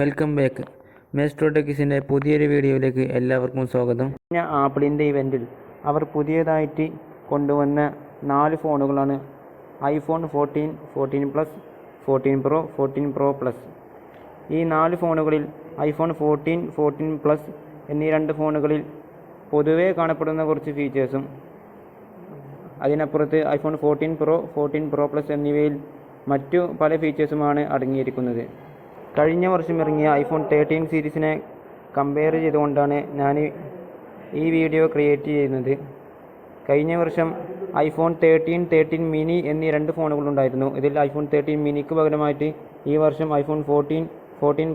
Welcome back. മെസ്ട്രോടെക്കിസിൻ്റെ പുതിയൊരു വീഡിയോയിലേക്ക് എല്ലാവർക്കും സ്വാഗതം. ആപ്പിളിൻ്റെ ഇവൻറ്റിൽ അവർ പുതിയതായിട്ട് കൊണ്ടുവന്ന 4 ഫോണുകളാണ് iPhone 14, 14 Plus, 14 Pro, 14 Pro Plus. ഈ 4 ഫോണുകളിൽ iPhone 14, 14 Plus എന്നീ 2 ഫോണുകളിൽ പൊതുവേ കാണപ്പെടുന്ന കുറച്ച് ഫീച്ചേഴ്സും അതിനപ്പുറത്ത് iPhone 14 Pro, 14 Pro Plus എന്നിവയിൽ മറ്റു പല ഫീച്ചേഴ്സുമാണ് അടങ്ങിയിരിക്കുന്നത്. കഴിഞ്ഞ വർഷം ഇറങ്ങിയ iPhone 13 സീരീസിനെ കമ്പയർ ചെയ്തുകൊണ്ടാണ് ഞാൻ ഈ വീഡിയോ ക്രിയേറ്റ് ചെയ്യുന്നത്. കഴിഞ്ഞ വർഷം iPhone 13, 13 mini എന്നീ 2 ഫോണുകളുണ്ടായിരുന്നു. ഇതിൽ iPhone 13 miniക്ക് പകരമായിട്ട് ഈ വർഷം iPhone 14, 14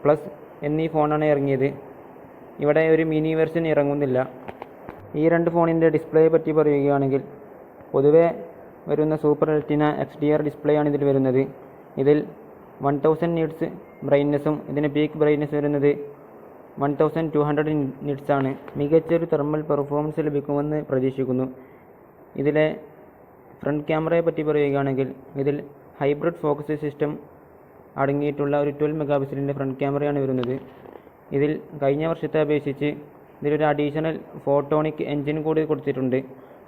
Plus എന്നീ ഫോണാണ് ഇറങ്ങിയത്. ഇവിടെ ഒരു മിനി വെർഷൻ ഇറങ്ങുന്നില്ല. ഈ 2 ഫോണിൻ്റെ ഡിസ്പ്ലേയെ പറ്റി പറയുകയാണെങ്കിൽ പൊതുവെ വരുന്ന സൂപ്പർ റെറ്റിന XDR ഡിസ്പ്ലേ ആണ് ഇതിൽ വരുന്നത്. ഇതിൽ 1000 നിറ്റ്സ് ബ്രൈറ്റ്നസ്സും ഇതിന് പീക്ക് ബ്രൈറ്റ്നസ് വരുന്നത് 1200 നിറ്റ്സ് ആണ്. മികച്ചൊരു തെർമൽ പെർഫോമൻസ് ലഭിക്കുമെന്ന് പ്രതീക്ഷിക്കുന്നു. ഇതിലെ ഫ്രണ്ട് ക്യാമറയെ പറ്റി പറയുകയാണെങ്കിൽ ഇതിൽ ഹൈബ്രിഡ് ഫോക്കസ് സിസ്റ്റം അടങ്ങിയിട്ടുള്ള ഒരു 12 മെഗാപിക്സലിൻ്റെ ഫ്രണ്ട് ക്യാമറയാണ് വരുന്നത്. ഇതിൽ കഴിഞ്ഞ വർഷത്തെ അപേക്ഷിച്ച് ഇതിലൊരു അഡീഷണൽ ഫോട്ടോണിക് എൻജിൻ കൂടി കൊടുത്തിട്ടുണ്ട്.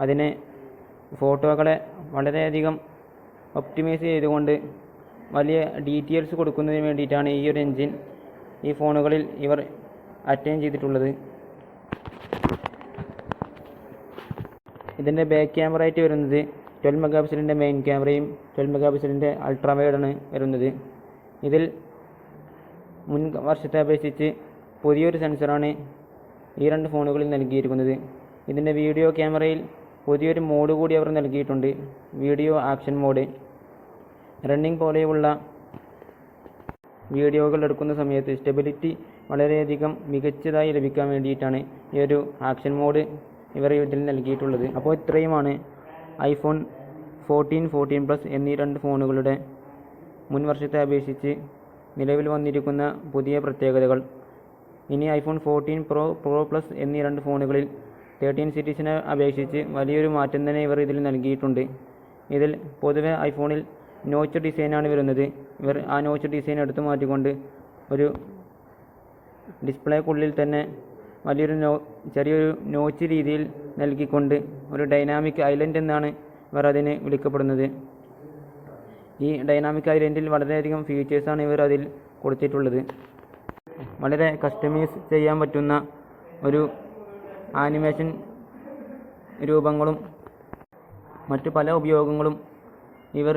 അതിന് ഫോട്ടോകളെ വളരെയധികം ഒപ്റ്റിമൈസ് ചെയ്തുകൊണ്ട് വലിയ ഡീറ്റെയിൽസ് കൊടുക്കുന്നതിന് വേണ്ടിയിട്ടാണ് ഈ ഒരു എൻജിൻ ഈ ഫോണുകളിൽ ഇവർ അറ്റൈൻ ചെയ്തിട്ടുള്ളത്. ഇതിൻ്റെ ബാക്ക് ക്യാമറ ആയിട്ട് വരുന്നത് 12 മെഗാപിക്സലിൻ്റെ മെയിൻ ക്യാമറയും 12 മെഗാപിക്സലിൻ്റെ അൾട്രാ വൈഡാണ് വരുന്നത്. ഇതിൽ മുൻ വർഷത്തെ അപേക്ഷിച്ച് പുതിയൊരു സെൻസറാണ് ഈ 2 ഫോണുകളിൽ നൽകിയിരിക്കുന്നത്. ഇതിൻ്റെ വീഡിയോ ക്യാമറയിൽ പുതിയൊരു മോഡ് കൂടി അവർ നൽകിയിട്ടുണ്ട്, വീഡിയോ ആക്ഷൻ മോഡ്. റണ്ണിങ് പോലെയുള്ള വീഡിയോകൾ എടുക്കുന്ന സമയത്ത് സ്റ്റെബിലിറ്റി വളരെയധികം മികച്ചതായി ലഭിക്കാൻ വേണ്ടിയിട്ടാണ് ഈ ഒരു ആക്ഷൻ മോഡ് ഇവർ ഇതിൽ നൽകിയിട്ടുള്ളത്. അപ്പോൾ ഇത്രയുമാണ് iPhone 14, 14 Plus എന്നീ 2 ഫോണുകളുടെ മുൻ വർഷത്തെ അപേക്ഷിച്ച് നിലവിൽ വന്നിരിക്കുന്ന പുതിയ പ്രത്യേകതകൾ. ഇനി iPhone 14 Pro, Pro Plus എന്നീ 2 ഫോണുകളിൽ 13 സീരീസിനെ അപേക്ഷിച്ച് വലിയൊരു മാറ്റം തന്നെ ഇവർ ഇതിൽ നൽകിയിട്ടുണ്ട്. ഇതിൽ പൊതുവെ ഐഫോണിൽ നോച്ച് ഡിസൈനാണ് വരുന്നത്. ഇവർ ആ നോച്ച് ഡിസൈൻ എടുത്തു മാറ്റിക്കൊണ്ട് ഒരു ഡിസ്പ്ലേക്കുള്ളിൽ തന്നെ വലിയൊരു ചെറിയൊരു നോച്ച് രീതിയിൽ നൽകിക്കൊണ്ട് ഒരു ഡൈനാമിക് ഐലൻഡ് എന്നാണ് ഇവർ അതിന് വിളിക്കപ്പെടുന്നത്. ഈ ഡൈനാമിക് ഐലൻഡിൽ വളരെയധികം ഫീച്ചേഴ്സാണ് ഇവർ അതിൽ കൊടുത്തിട്ടുള്ളത്. വളരെ കസ്റ്റമൈസ് ചെയ്യാൻ പറ്റുന്ന ഒരു ആനിമേഷൻ രൂപങ്ങളും മറ്റു പല ഉപയോഗങ്ങളും ഇവർ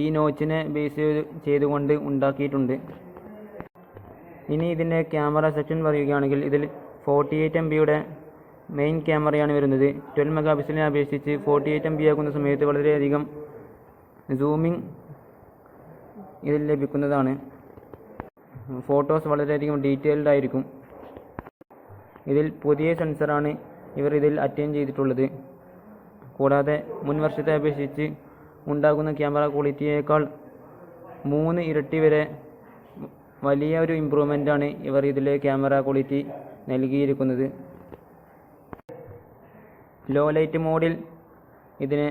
ഈ നോച്ചിനെ ബേസ് ചെയ്തുകൊണ്ട് ഉണ്ടാക്കിയിട്ടുണ്ട്. ഇനി ഇതിൻ്റെ ക്യാമറ സെക്ഷൻ പറയുകയാണെങ്കിൽ ഇതിൽ 48 MB മെയിൻ ക്യാമറയാണ് വരുന്നത്. 12 മെഗാപിക്സലിനെ അപേക്ഷിച്ച് 48 MB ആക്കുന്ന സമയത്ത് വളരെയധികം സൂമിങ് ഇതിൽ ലഭിക്കുന്നതാണ്. ഫോട്ടോസ് വളരെയധികം ഡീറ്റെയിൽഡ് ആയിരിക്കും. ഇതിൽ പുതിയ സെൻസറാണ് ഇവർ ഇതിൽ അറ്റൈൻ ചെയ്തിട്ടുള്ളത്. കൂടാതെ മുൻ വർഷത്തെ അപേക്ഷിച്ച് ഉണ്ടാകുന്ന ക്യാമറ ക്വാളിറ്റിയേക്കാൾ 3 ഇരട്ടി വരെ വലിയ ഒരു ഇമ്പ്രൂവ്മെൻ്റാണ് ഇവർ ഇതിലെ ക്യാമറ ക്വാളിറ്റി നൽകിയിരിക്കുന്നത്. ലോ ലൈറ്റ് മോഡിൽ ഇതിന്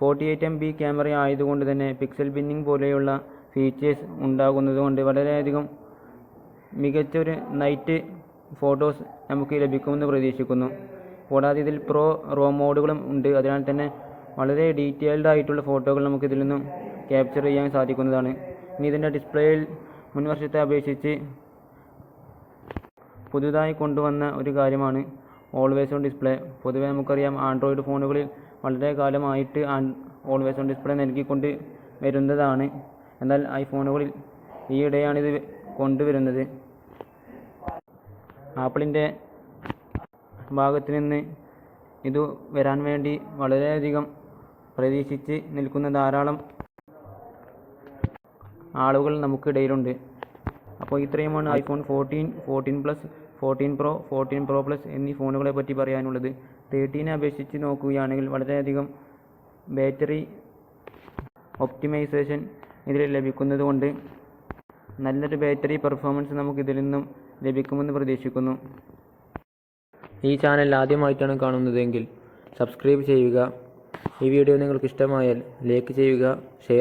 48 MB ക്യാമറ ആയതുകൊണ്ട് തന്നെ പിക്സൽ ബിന്നിങ് പോലെയുള്ള ഫീച്ചേഴ്സ് ഉണ്ടാകുന്നതുകൊണ്ട് വളരെയധികം മികച്ചൊരു നൈറ്റ് ഫോട്ടോസ് നമുക്ക് ലഭിക്കുമെന്ന് പ്രതീക്ഷിക്കുന്നു. കൂടാതെ ഇതിൽ റോ മോഡുകളും ഉണ്ട്. അതിനാൽ തന്നെ വളരെ ഡീറ്റെയിൽഡ് ആയിട്ടുള്ള ഫോട്ടോകൾ നമുക്ക് ഇതിൽ നിന്നും ക്യാപ്ചർ ചെയ്യാൻ സാധിക്കുന്നതാണ്. ഇനി ഇതിൻ്റെ ഡിസ്പ്ലേയിൽ മുൻ വർഷത്തെ അപേക്ഷിച്ച് പുതുതായി കൊണ്ടുവന്ന ഒരു കാര്യമാണ് ഓൾവേസ് ഓൺ ഡിസ്പ്ലേ. പൊതുവെ നമുക്കറിയാം ആൻഡ്രോയിഡ് ഫോണുകളിൽ വളരെ കാലമായിട്ട് ഓൾവേസ് ഓൺ ഡിസ്പ്ലേ നൽകിക്കൊണ്ട് വരുന്നതാണ്. എന്നാൽ ഐഫോണുകളിൽ ഈയിടെയാണിത് കൊണ്ടുവരുന്നത്. ആപ്പിളിൻ്റെ ഭാഗത്ത് നിന്ന് ഇത് വരാൻ വേണ്ടി വളരെയധികം പ്രതീക്ഷിച്ച് നിൽക്കുന്ന ധാരാളം ആളുകൾ നമുക്കിടയിലുണ്ട്. അപ്പോൾ ഇത്രയുമാണ് iPhone 14, 14 Plus, 14 Pro, 14 Pro Plus എന്നീ ഫോണുകളെ പറ്റി പറയാനുള്ളത്. 13 അപേക്ഷിച്ച് നോക്കുകയാണെങ്കിൽ വളരെയധികം ബാറ്ററി ഒപ്റ്റിമൈസേഷൻ ഇതിൽ ലഭിക്കുന്നതുകൊണ്ട് നല്ലൊരു ബാറ്ററി പെർഫോമൻസ് നമുക്കിതിൽ നിന്നും ലഭിക്കുമെന്ന് പ്രതീക്ഷിക്കുന്നു. ഈ ചാനൽ ആദ്യമായിട്ടാണ് കാണുന്നതെങ്കിൽ സബ്സ്ക്രൈബ് ചെയ്യുക. ഈ വീഡിയോ നിങ്ങൾക്ക് ഇഷ്ടമായാൽ ലൈക്ക് ചെയ്യുക, ഷെയർ